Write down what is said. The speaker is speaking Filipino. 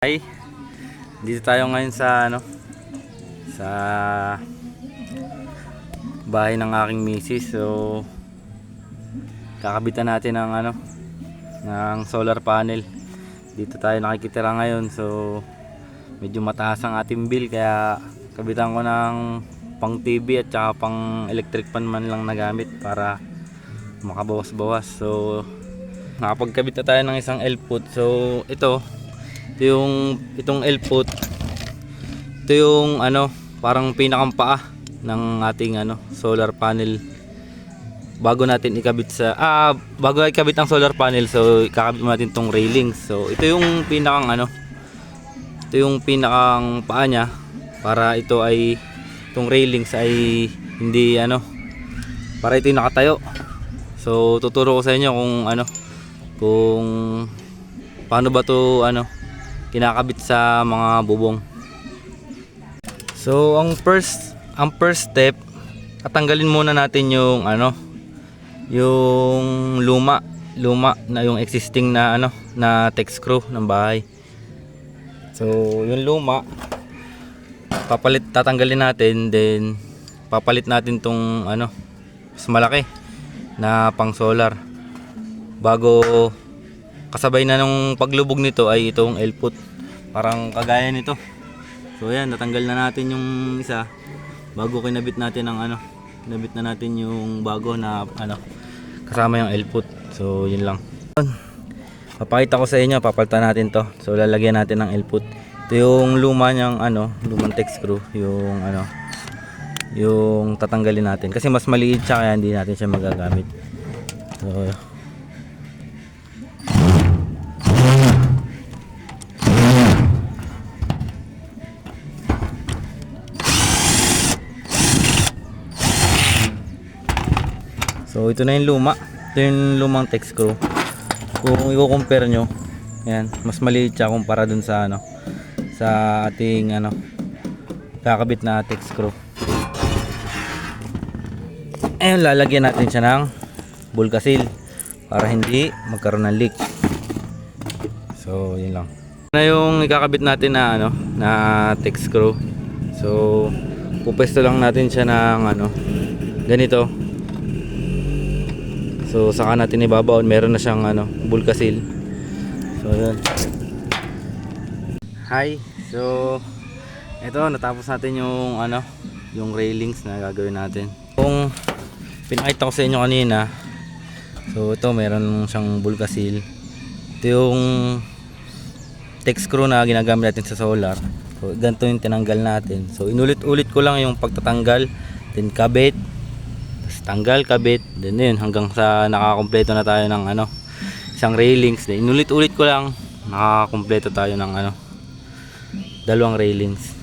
Hi, dito tayo ngayon sa sa bahay ng aking misis. So kakabitan natin ng solar panel. Dito tayo nakikitira ngayon. So medyo mataas ang ating bill, kaya kabitan ko ng pang TV at saka pang electric fan man lang na gamit para makabawas-bawas. So nakapagkabit na tayo ng isang L-foot. So itong L-foot, ito yung parang pinakang paa ng ating solar panel bago natin ikabit bago ikabit ang solar panel. So ikakabit natin tong railings. So ito yung pinakang paa niya, para itong railings ay hindi para ito yung nakatayo. So tuturo ko sa inyo kung paano ba to kinakabit sa mga bubong. So ang first step, tatanggalin muna natin yung yung luma na yung existing na na text screw ng bahay. So yung luma tatanggalin natin, then papalit natin tong mas malaki na pang solar. Bago kasabay na nung paglubog nito ay itong L-foot, parang kagaya nito. So ayan, natanggal na natin yung isa bago kinabit natin kinabit na natin yung bago na kasama yung L-foot. So yun lang. Papakita ko sa inyo, papalitan natin to. So lalagyan natin ng L-foot. Ito yung luma niyang lumang text screw, yung tatanggalin natin kasi mas maliit siya, kaya hindi natin siya magagamit. So ito na yung luma. Ito yung lumang text screw. Kung i-compare nyo, ayan, mas maliit siya kumpara dun sa sa ating kakabit na text screw. Ayun, lalagyan natin siya ng bulka seal para hindi magkaroon ng leak. So yun lang. Na yung ikakabit natin na text screw. So pupesto lang natin siya ng ganito. So saka natin ibabaon, meron na siyang bulka seal. So yun. Hi. So ito, natapos natin yung railings na gagawin natin. Kung pinakita ko sa inyo kanina, so ito meron siyang bulka seal. Ito yung text screw na ginagamit natin sa solar. So ganito yung tinanggal natin. So inulit-ulit ko lang yung pagtatanggal, then kabit, tanggal, kabit, then yun hanggang sa nakakompleto na tayo ng isang railings. Then inulit-ulit ko lang, nakakompleto tayo ng dalawang railings.